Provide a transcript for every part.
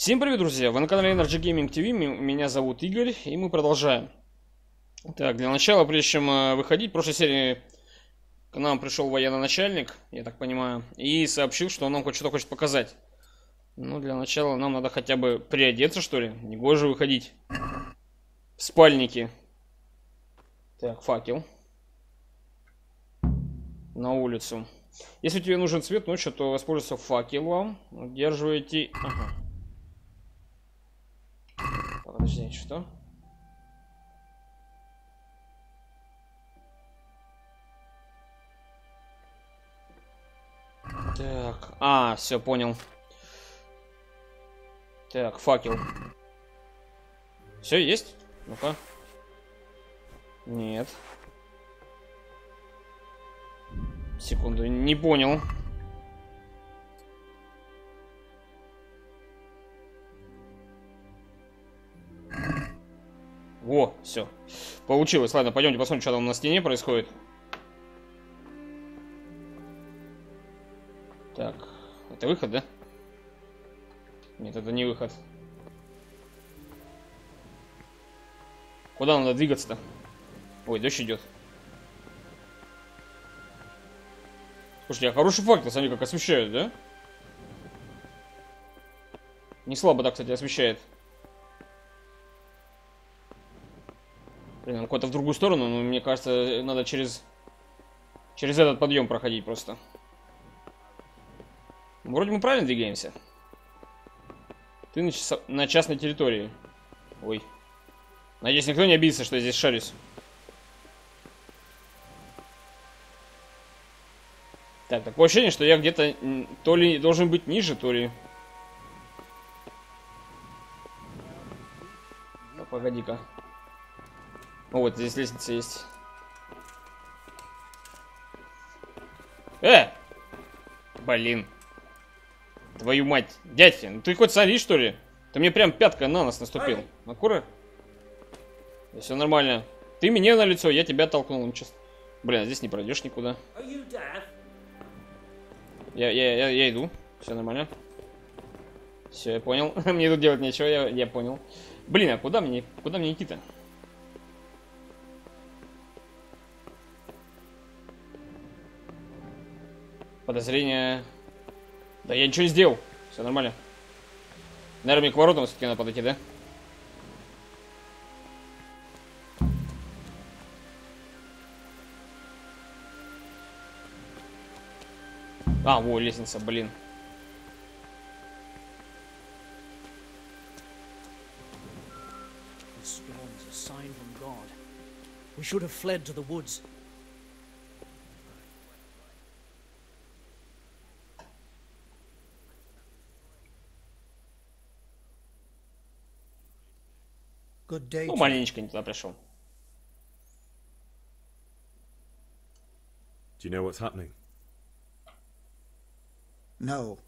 Всем привет, друзья! Вы на канале Energy Gaming TV, меня зовут Игорь, и мы продолжаем. Так, для начала, прежде чем выходить, в прошлой серии к нам пришел военный начальник, я так понимаю, и сообщил, что он нам что-то хочет показать. Ну, для начала нам надо хотя бы приодеться, что ли, негоже выходить в спальнике. Так, факел. На улицу. Если тебе нужен свет ночью, то воспользуйся факелом. Удерживайте... Ага. Подожди, что? Так, все, понял. Так, факел. Все, есть? Ну-ка. Нет. Секунду, не понял. Во, все. Получилось. Ладно, пойдемте посмотрим, что там на стене происходит. Так, это выход, да? Нет, это не выход. Куда надо двигаться-то? Ой, дождь идет. Слушайте, а хороший факел, смотри, как освещают, да? Не слабо так, кстати, освещает. Блин, куда-то в другую сторону, но мне кажется, надо через этот подъем проходить просто. Вроде мы правильно двигаемся. Ты на частной территории. Ой. Надеюсь, никто не обидится, что я здесь шарюсь. Так, такое ощущение, что я где-то то ли должен быть ниже, то ли... Ну, погоди-ка. О, вот здесь лестница есть. Блин. Твою мать. Дядька, ну ты хоть смотри, что ли? Ты мне прям пятка на нос наступил. Аккура? Все нормально. Ты мне на лицо, я тебя толкнул. Ничего. Блин, здесь не пройдешь никуда. Я иду. Все нормально. Все, я понял. Мне тут делать нечего, я понял. Блин, а куда мне идти-то? Подозрение. Да я ничего не сделал. Все нормально. Наверное, мне к воротам все-таки надо подойти, да? Во, лестница, блин. Ну, маленечко не туда пришел. Do you know what's happening? No.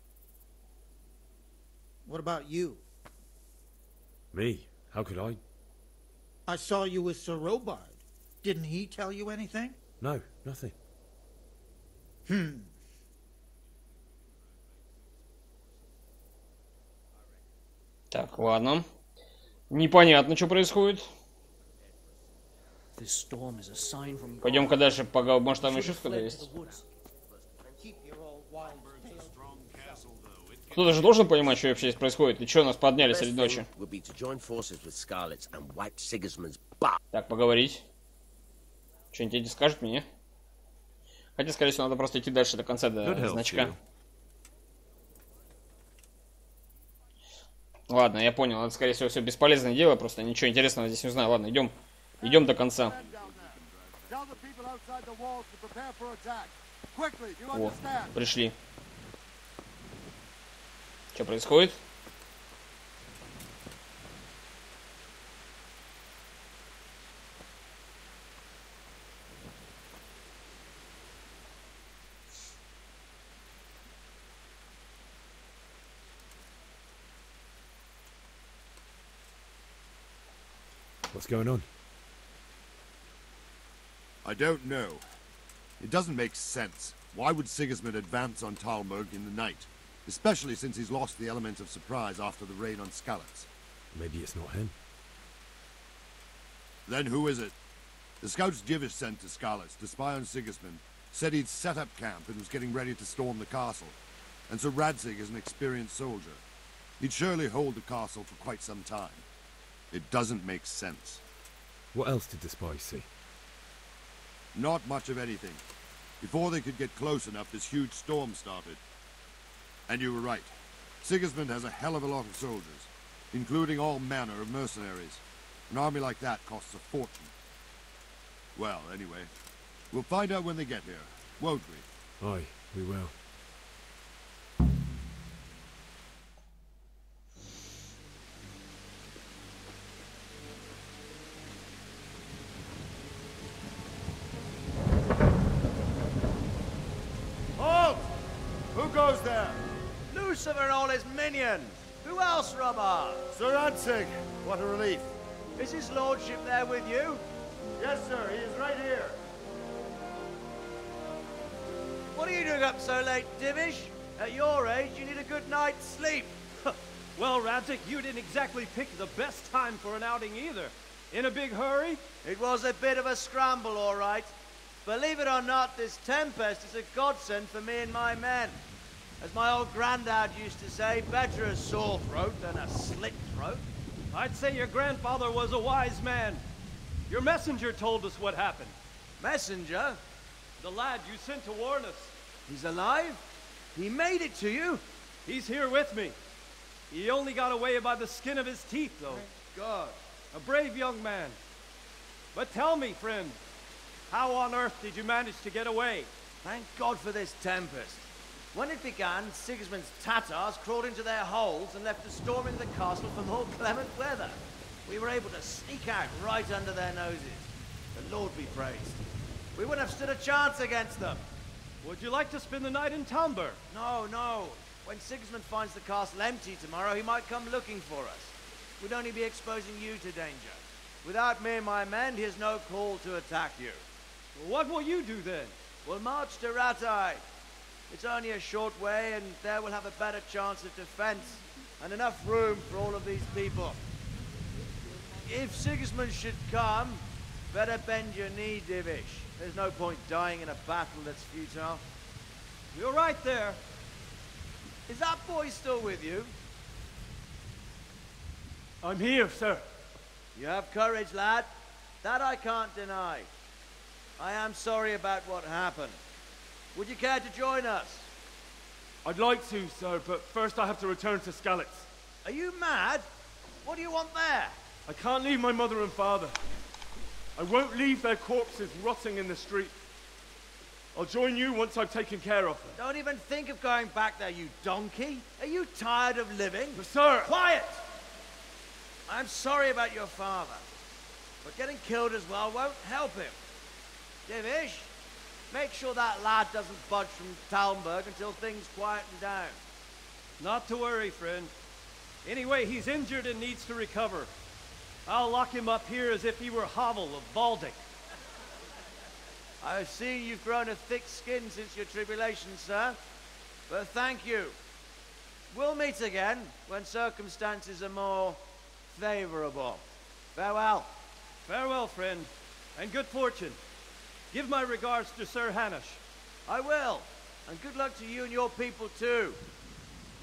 What about you? Me? How could I? I saw you with Sir Robard. Didn't he tell you anything? No, nothing. Так, ладно. Непонятно, что происходит. Пойдем-ка дальше, может там еще что-то есть. Кто-то же должен понимать, что вообще здесь происходит. И что нас подняли среди ночи? Так, поговорить. Что-нибудь эти скажут мне? Хотя, скорее всего, надо просто идти дальше до конца, до значка. Ладно, я понял. Это, скорее всего, все бесполезное дело. Просто ничего интересного здесь не узнаю. Ладно, идем до конца. О, пришли. Что происходит? What's going on? I don't know. It doesn't make sense. Why would Sigismund advance on Talmberg in the night? especially since he's lost the element of surprise after the raid on Skalitz. Maybe it's not him. Then who is it? The scouts Divish sent to Skalitz to spy on Sigismund said he'd set up camp and was getting ready to storm the castle. And so Radzig is an experienced soldier. He'd surely hold the castle for quite some time. It doesn't make sense. What else did the spies see? Not much of anything. Before they could get close enough, this huge storm started. And you were right. Sigismund has a hell of a lot of soldiers, including all manner of mercenaries. An army like that costs a fortune. Well, anyway, we'll find out when they get here, won't we? Aye, we will. Halt! Who goes there? Lucifer and all his minions. Who else, Robert? Sir Radzig! What a relief. Is his lordship there with you? Yes, sir, he is right here. What are you doing up so late, Divish? At your age, you need a good night's sleep. Well, Radzig, you didn't exactly pick the best time for an outing either. In a big hurry? It was a bit of a scramble, all right. Believe it or not, this tempest is a godsend for me and my men. As my old granddad used to say, better a sore throat than a slit throat. I'd say your grandfather was a wise man. Your messenger told us what happened. Messenger? The lad you sent to warn us. He's alive? He made it to you? He's here with me. He only got away by the skin of his teeth, though. Thank God. A brave young man. But tell me, friend, how on earth did you manage to get away? Thank God for this tempest. When it began, Sigismund's Tatars crawled into their holes and left us storming the castle for more clement weather. We were able to sneak out right under their noses. The Lord be praised. We wouldn't have stood a chance against them. Would you like to spend the night in Talmber? No, no. When Sigismund finds the castle empty tomorrow, he might come looking for us. We'd only be exposing you to danger. Without me and my men, he has no call to attack you. Well, what will you do then? We'll march to Ratai. It's only a short way, and there we'll have a better chance of defense and enough room for all of these people. If Sigismund should come, better bend your knee, Divish. There's no point dying in a battle that's futile. You're right there. Is that boy still with you? I'm here, sir. You have courage, lad. That I can't deny. I am sorry about what happened. Would you care to join us? I'd like to, sir, but first I have to return to Skalitz. Are you mad? What do you want there? I can't leave my mother and father. I won't leave their corpses rotting in the street. I'll join you once I've taken care of them. Don't even think of going back there, you donkey. Are you tired of living? But sir! Quiet! I'm sorry about your father, but getting killed as well won't help him. Divish, make sure that lad doesn't budge from Talmberg until things quieten down. Not to worry, friend. Anyway, he's injured and needs to recover. I'll lock him up here as if he were Havel of Baldic. I see you've grown a thick skin since your tribulation, sir. But thank you. We'll meet again when circumstances are more favorable. Farewell. Farewell, friend, and good fortune. Give my regards to Sir Hanush. I will. And good luck to you and your people, too.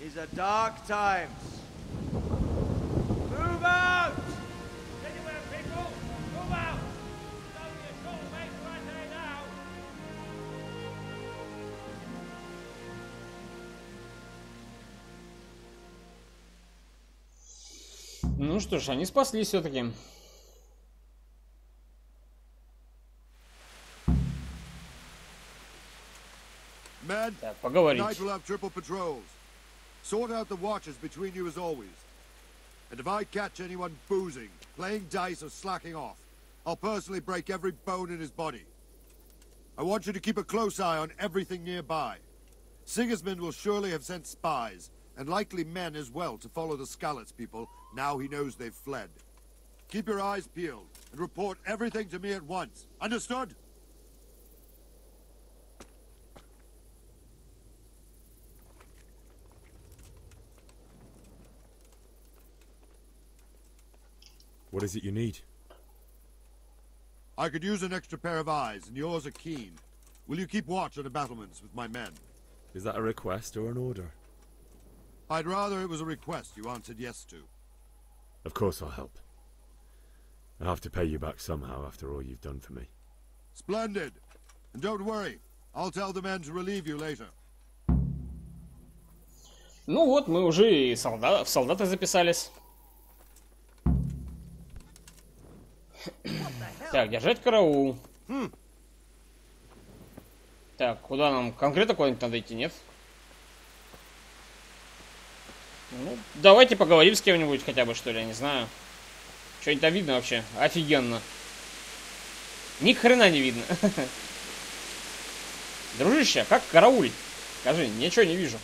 These are dark times. Move out! Anywhere, people! Move out! It's only a short way right there now! Ну что ж, они спаслись все-таки. Men, Так, поговорить. tonight we'll have triple patrols. Sort out the watches between you as always. And if I catch anyone boozing, playing dice or slacking off, I'll personally break every bone in his body. I want you to keep a close eye on everything nearby. Sigismund will surely have sent spies, and likely men as well, to follow the Skalitz people now he knows they've fled. Keep your eyes peeled, and report everything to me at once. Understood? What is it you need? I could use an extra pair of eyes, and yours are keen. Will you keep watch on the battlements with my men? Is that a request or an order? I'd rather it was a request you answered yes to. Of course I'll help. I have to pay you back somehow after all you've done for me. Splendid! And don't worry, I'll tell the men to relieve you later. Ну вот, мы уже и в солдаты записались. Так, держать караул. Так, куда нам? Конкретно куда-нибудь надо идти, нет? Ну, давайте поговорим с кем-нибудь хотя бы, что ли, я не знаю. Что-нибудь там видно вообще? Офигенно. Ни хрена не видно. Дружище, как караулить? Скажи, ничего не вижу.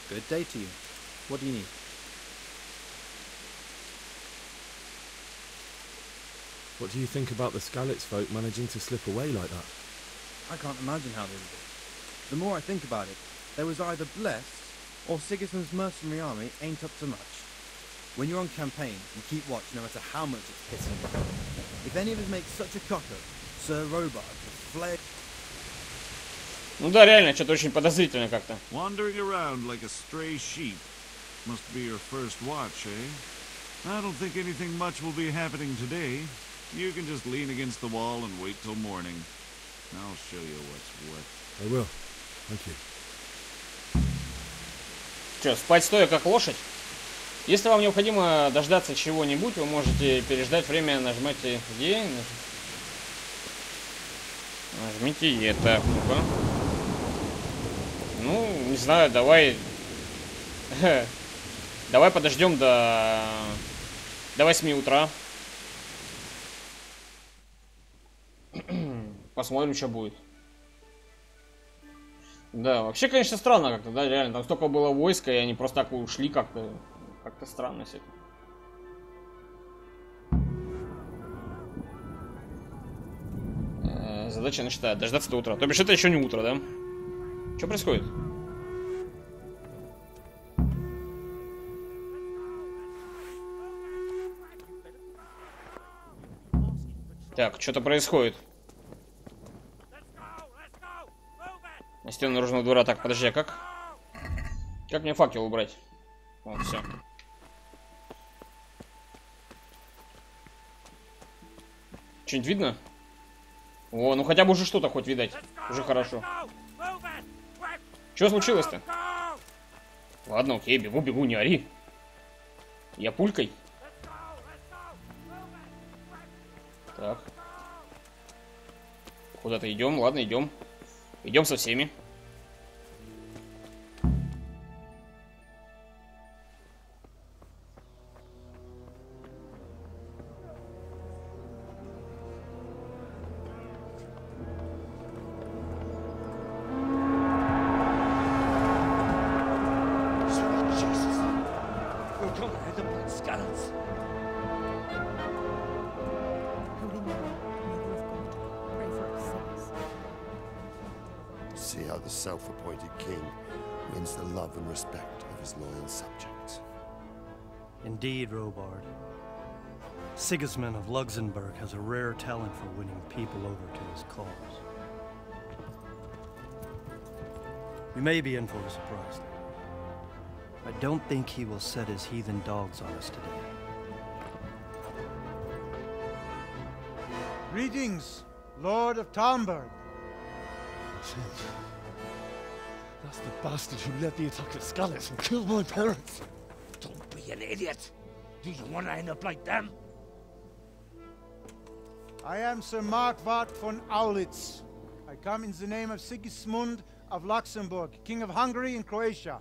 Good day to you. What do you need? What do you think about the Skalitz folk managing to slip away like that? I can't imagine how they did it. The more I think about it, they was either blessed, or Sigismund's mercenary army ain't up to much. When you're on campaign, you keep watch no matter how much it's pissing you. If any of us make such a cock up, Sir Robard would flare. Ну да, реально, что-то очень подозрительно как-то. Wandering around like a stray sheep. Must be your first watch, eh? I don't think anything much will be happening today. You can just lean against the wall and wait till morning. I'll show you what's what. I will. Thank you. Что, спать стоя как лошадь? Если вам необходимо дождаться чего-нибудь, вы можете переждать время, нажмите Е. Нажмите Е. Так, ну-ка. Ну, не знаю, давай... Давай подождем до 8 утра. Посмотрим, что будет. Да, вообще, конечно, странно как-то, да, реально. Там столько было войска, и они просто так ушли как-то. Как-то странно все это. Задача начата. Дождаться до утра. То бишь, это еще не утро, да? Что происходит? Так, что-то происходит. На стену наружного двора. Так, подожди, а как? Как мне факел убрать? Вот, все. Что-нибудь видно? О, ну хотя бы уже что-то хоть видать. Уже хорошо. Что случилось-то? Ладно, окей, бегу, не ори. Я пулькой. Так. Куда-то идем, ладно, идем. Идем со всеми. See how the self-appointed king wins the love and respect of his loyal subjects. Indeed, Robard. Sigismund of Luxembourg has a rare talent for winning people over to his cause. We may be in for a surprise. I don't think he will set his heathen dogs on us today. Greetings, Lord of Talmberg. That's the bastard who led the attack at Skalitz and killed my parents. Don't be an idiot. Do you want to end up like them? I am Sir Markwart von Aulitz. I come in the name of Sigismund of Luxembourg, King of Hungary and Croatia,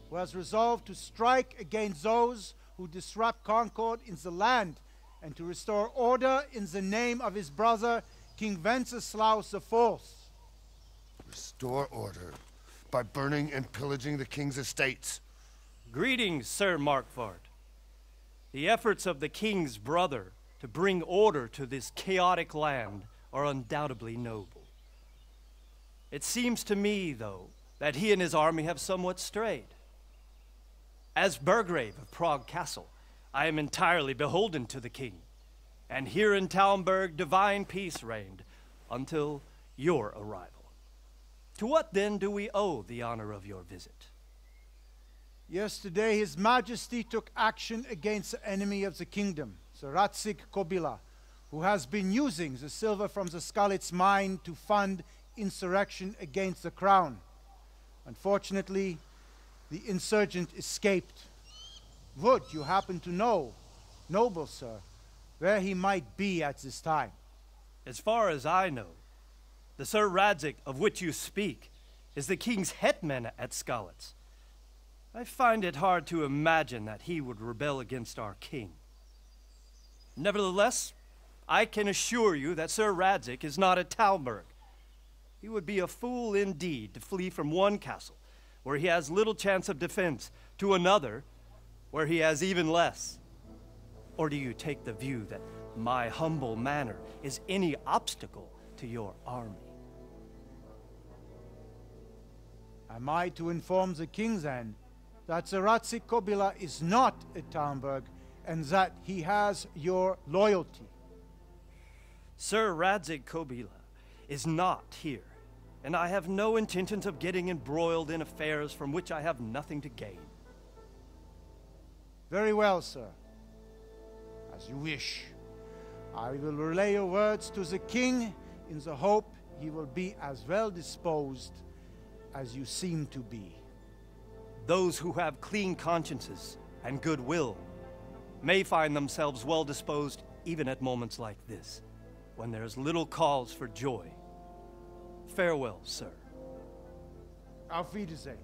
who has resolved to strike against those who disrupt concord in the land and to restore order in the name of his brother, King Wenceslaus IV. Restore order by burning and pillaging the king's estates. Greetings, Sir Markwart. The efforts of the king's brother to bring order to this chaotic land are undoubtedly noble. It seems to me, though, that he and his army have somewhat strayed. As Burgrave of Prague Castle, I am entirely beholden to the king. And here in Talmberg, divine peace reigned until your arrival. To what then do we owe the honor of your visit? Yesterday, His Majesty took action against the enemy of the kingdom, the Ratsig Kobila, who has been using the silver from the Skalitz mine to fund insurrection against the crown. Unfortunately, the insurgent escaped. Would you happen to know, noble sir, where he might be at this time? As far as I know, the Sir Radzik of which you speak is the king's hetman at Skalitz. I find it hard to imagine that he would rebel against our king. Nevertheless, I can assure you that Sir Radzik is not at Talmberg. He would be a fool indeed to flee from one castle, where he has little chance of defense, to another, where he has even less. Or do you take the view that my humble manner is any obstacle to your army? Am I to inform the king then that the Ratsik Kobila is not at Talmberg and that he has your loyalty? Sir Radzik Kobila is not here, and I have no intentions of getting embroiled in affairs from which I have nothing to gain. Very well, sir. As you wish. I will relay your words to the king in the hope he will be as well disposed as you seem to be. Those who have clean consciences and goodwill may find themselves well disposed even at moments like this, when there is little cause for joy. Farewell, sir. Auf Wiedersehen.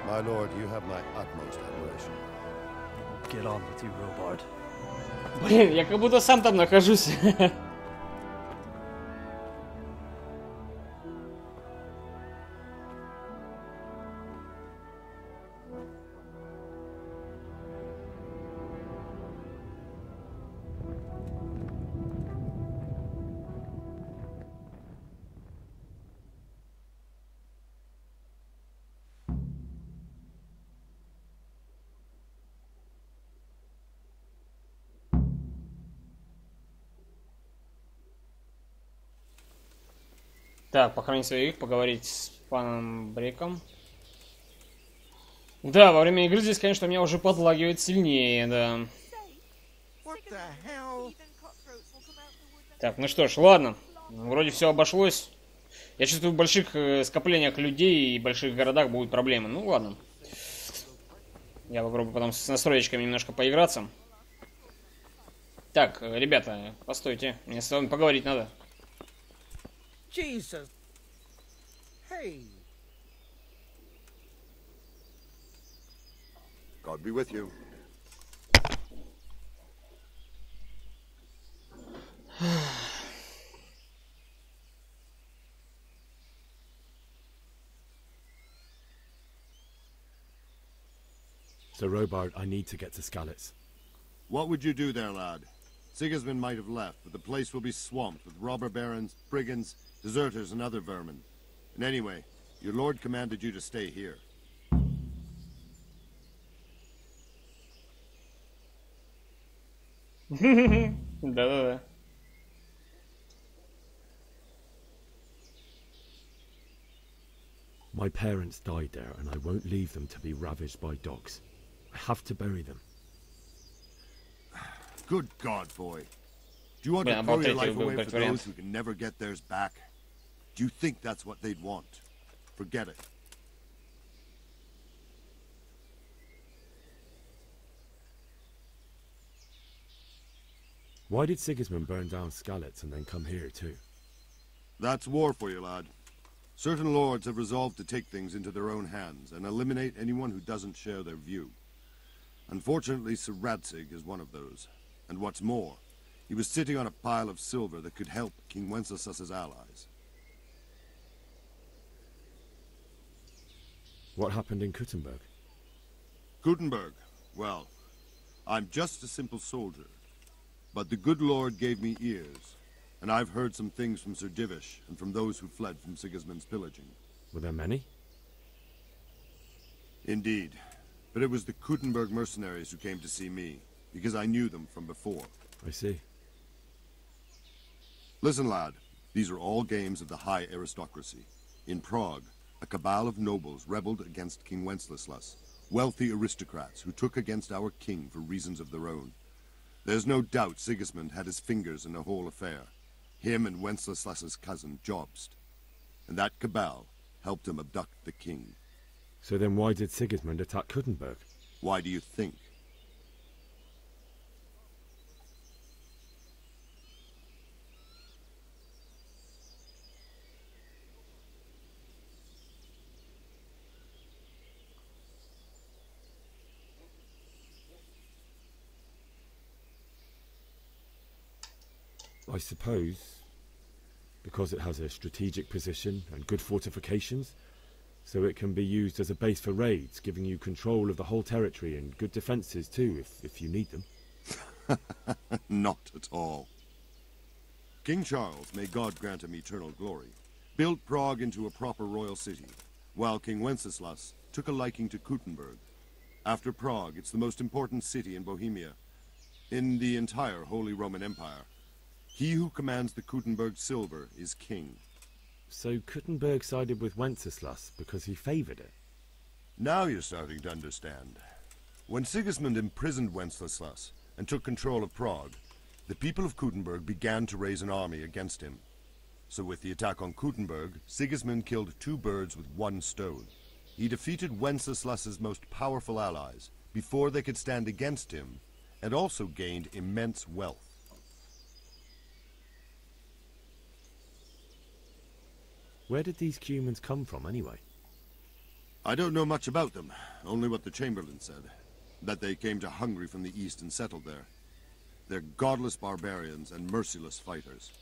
My lord, you have my utmost admiration. Get on with you, Robard. Блин, я как будто сам там нахожусь. Так, похоронить своих, поговорить с паном Бреком. Да, во время игры здесь, конечно, меня уже подлагивает сильнее, да. Так, ну что ж, ладно. Вроде все обошлось. Я чувствую, в больших скоплениях людей и больших городах будут проблемы. Ну ладно. Я попробую потом с настроечками немножко поиграться. Так, ребята, постойте. Мне с вами поговорить надо. Jesus. Hey. God be with you. Sir Robard, I need to get to Skalitz. What would you do there, lad? Sigismund might have left, but the place will be swamped with robber barons, brigands, deserters, and other vermin. And anyway, your lord commanded you to stay here. Да-да-да. My parents died there, and I won't leave them to be ravaged by dogs. I have to bury them. Good God, boy. Do you want Yeah, to throw about your that, life you'll away be for better those who can never get theirs back? Do you think that's what they'd want? Forget it. Why did Sigismund burn down Skalitz and then come here too? That's war for you, lad. Certain lords have resolved to take things into their own hands and eliminate anyone who doesn't share their view. Unfortunately, Sir Radzig is one of those. And what's more, he was sitting on a pile of silver that could help King Wenceslas's allies. What happened in Kuttenberg? Kuttenberg? Well, I'm just a simple soldier. But the good Lord gave me ears, and I've heard some things from Sir Divish and from those who fled from Sigismund's pillaging. Were there many? Indeed. But it was the Kuttenberg mercenaries who came to see me, because I knew them from before. I see. Listen, lad. These are all games of the high aristocracy. In Prague, a cabal of nobles rebelled against King Wenceslas, wealthy aristocrats who took against our king for reasons of their own. There's no doubt Sigismund had his fingers in the whole affair. Him and Wenceslas's cousin, Jobst. And that cabal helped him abduct the king. So then why did Sigismund attack Kuttenberg? Why do you think? I suppose because it has a strategic position and good fortifications, so it can be used as a base for raids, giving you control of the whole territory and good defences too, if you need them. Not at all. King Charles, may God grant him eternal glory, built Prague into a proper royal city, while King Wenceslas took a liking to Kuttenberg. After Prague, it's the most important city in Bohemia, in the entire Holy Roman Empire. He who commands the Kuttenberg silver is king. So Kuttenberg sided with Wenceslas because he favoured it? Now you're starting to understand. When Sigismund imprisoned Wenceslas and took control of Prague, the people of Kuttenberg began to raise an army against him. So with the attack on Kuttenberg, Sigismund killed two birds with one stone. He defeated Wenceslas's most powerful allies before they could stand against him, and also gained immense wealth. Where did these humans come from, anyway? I don't know much about them, only what the Chamberlain said. That they came to Hungary from the east and settled there. They're godless barbarians and merciless fighters.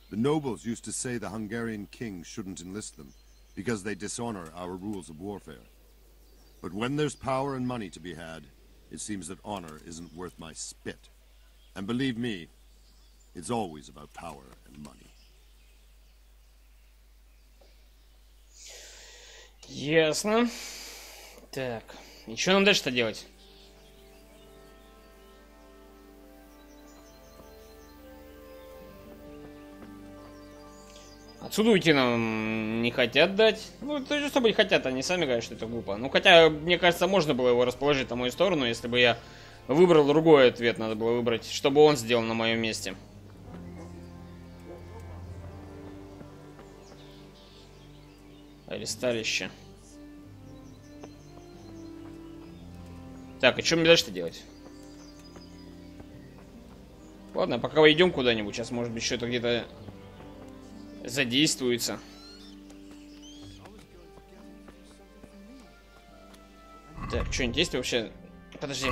The nobles used to say the Hungarian king shouldn't enlist them, because they dishonor our rules of warfare. But when there's power and money to be had, it seems that honor isn't worth my spit. And believe me, it's always about power and money. Ясно. Так, и что нам дальше-то делать? Отсюда уйти нам не хотят дать. Ну, то же, что не хотят, они сами говорят, что это глупо. Ну, хотя, мне кажется, можно было его расположить на мою сторону, если бы я выбрал другой ответ, надо было выбрать, чтобы он сделал на моем месте. Аресталище. Так, и что мне дальше-то делать? Ладно, пока мы идем куда-нибудь. Сейчас, может быть, что-то где-то задействуется. Так, что-нибудь есть вообще? Подожди.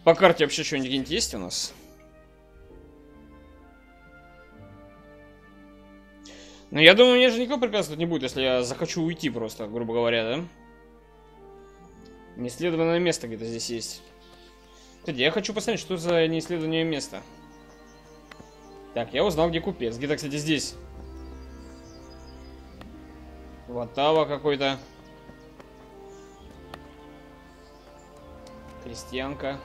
По карте вообще что-нибудь есть у нас? Ну, я думаю, мне же никто препятствовать не будет, если я захочу уйти просто, грубо говоря, да? Неисследованное место где-то здесь есть. Кстати, я хочу посмотреть, что за неисследованное место. Так, я узнал, где купец. Где-то, кстати, здесь. Ватава какой-то. Крестьянка.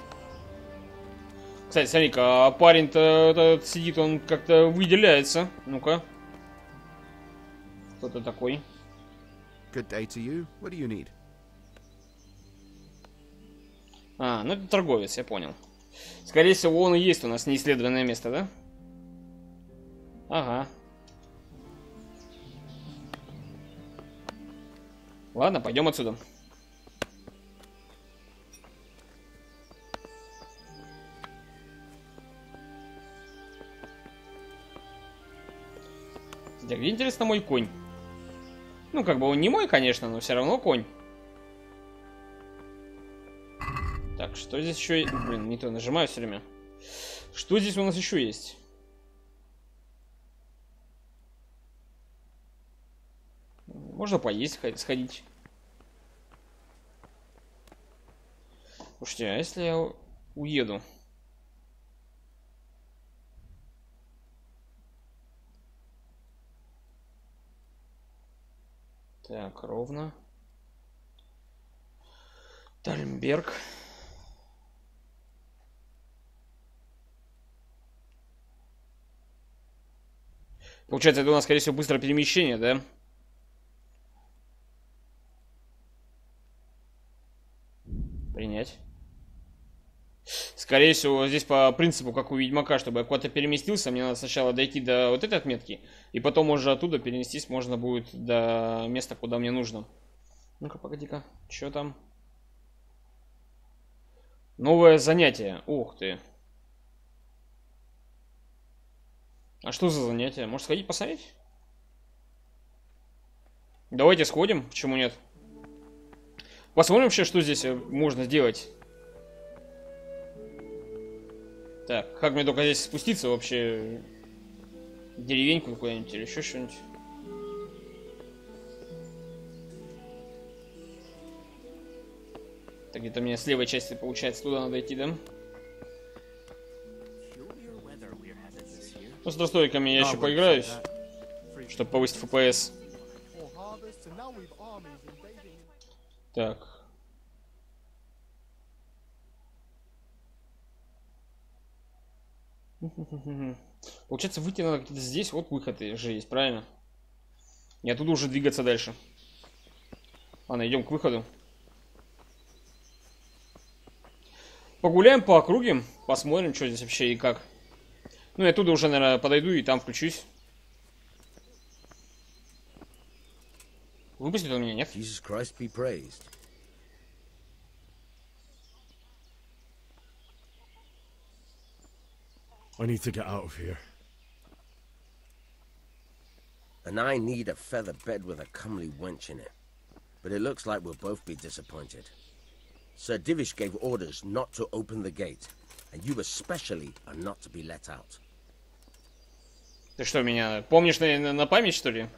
Кстати, смотри-ка, а парень-то этот сидит, он как-то выделяется. Ну-ка. Кто-то такой. Good day to you. What do you need? А, ну это торговец, я понял. Скорее всего, он и есть у нас неисследованное место, да? Ага. Ладно, пойдем отсюда. Кстати, а где, интересно, мой конь? Ну, как бы он не мой, конечно, но все равно конь. Так, что здесь еще есть? Блин, не то нажимаю все время. Что здесь у нас еще есть? Можно поесть, сходить. Слушайте, а если я уеду? Так, ровно. Тальмберг. Получается, это у нас, скорее всего, быстрое перемещение, да? Принять. Скорее всего, здесь по принципу, как у Ведьмака, чтобы я куда-то переместился, мне надо сначала дойти до вот этой отметки, и потом уже оттуда перенестись можно будет до места, куда мне нужно. Ну-ка, погоди-ка, что там? Новое занятие. Ух ты. А что за занятие? Может, сходить посмотреть? Давайте сходим, почему нет? Посмотрим вообще, что здесь можно сделать. Так, как мне только здесь спуститься вообще? Деревеньку куда-нибудь или еще что-нибудь? Так, где-то мне с левой части, получается, туда надо идти, да? Ну, с достойками я еще поиграюсь, чтобы повысить FPS. Так. Получается, выйти надо где-то здесь. Вот выход же есть, правильно? И оттуда уже двигаться дальше. Ладно, идем к выходу. Погуляем по округе. Посмотрим, что здесь вообще и как. Ну, я оттуда уже, наверное, подойду и там включусь. Выпустит он меня, нет? Jesus Christ be praised. I need to get out of here. And I need a feather bed with a comely wench in it. But it looks like we'll both be disappointed. Sir Divish gave orders not to open the gate, and you especially are not to be let out. Ты что, меня помнишь на память, что ли?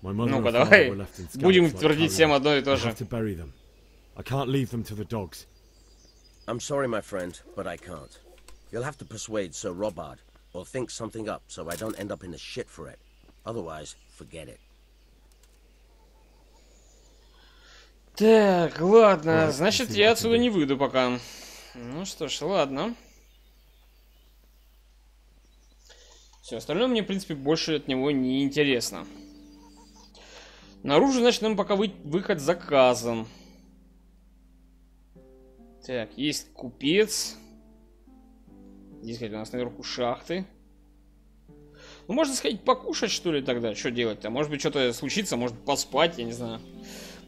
Ну-ка, давай. Будем твердить всем одно и то же. I'm sorry, my friend, but I can't. You'll have to persuade Sir Robard, or think something up so I don't end up in the shit for it. Otherwise, forget it. Так, ладно. Значит, я отсюда не выйду пока. Ну что ж, ладно. Все, остальное мне, в принципе, больше от него не интересно. Наружу, значит, нам пока выход заказан. Так, есть купец. Здесь, кстати, у нас наверху шахты. Ну, можно сходить покушать, что ли, тогда? Что делать-то? Может быть, что-то случится, может поспать, я не знаю.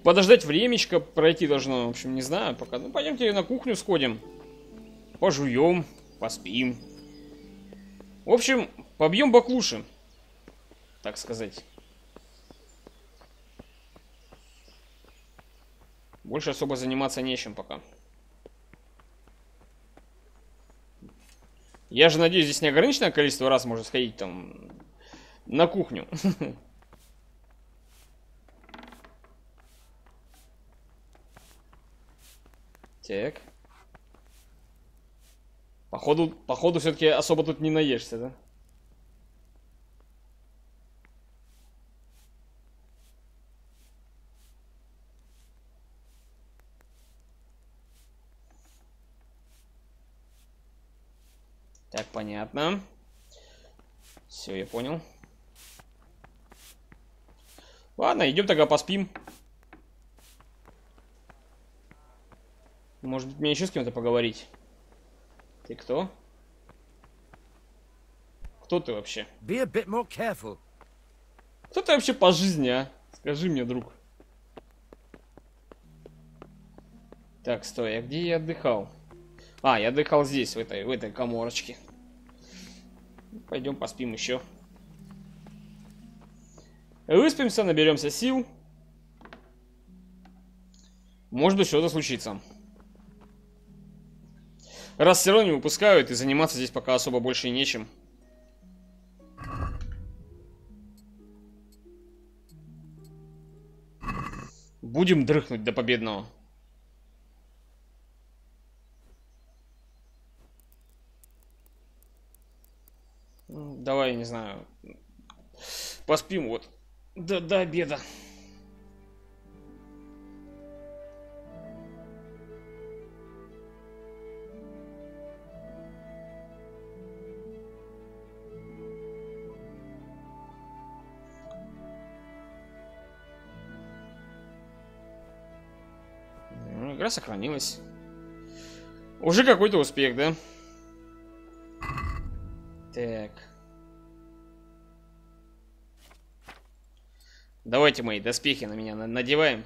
Подождать времечко пройти должно, в общем, не знаю пока. Ну, пойдемте на кухню сходим. Пожуем, поспим. В общем, побьем баклуши, так сказать. Больше особо заниматься нечем пока. Я же надеюсь, здесь неограниченное количество раз можно сходить там на кухню. Так. Походу все-таки особо тут не наешься, да? Так, понятно. Все, я понял. Ладно, идем тогда поспим. Может быть, мне еще с кем-то поговорить? Ты кто? Кто ты вообще? Be a bit more careful. Кто ты вообще по жизни, а? Скажи мне, друг. Так, стой, а где я отдыхал? А, я отдыхал здесь, в этой каморочке. Пойдем поспим еще. Выспимся, наберемся сил. Может быть, что-то случится. Раз все равно не выпускают, и заниматься здесь пока особо больше и нечем. Будем дрыхнуть до победного. Давай, не знаю. Поспим вот до обеда. Игра сохранилась. Уже какой-то успех, да? Так. Давайте мои доспехи на меня надеваем.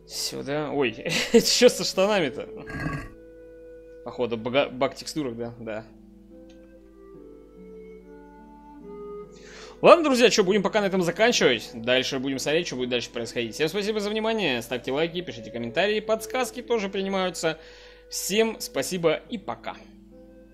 Сюда. Ой, это что со штанами-то? Походу, баг текстурок, да? Да. Ладно, друзья, что, будем пока на этом заканчивать. Дальше будем смотреть, что будет дальше происходить. Всем спасибо за внимание. Ставьте лайки, пишите комментарии, подсказки тоже принимаются. Всем спасибо и пока.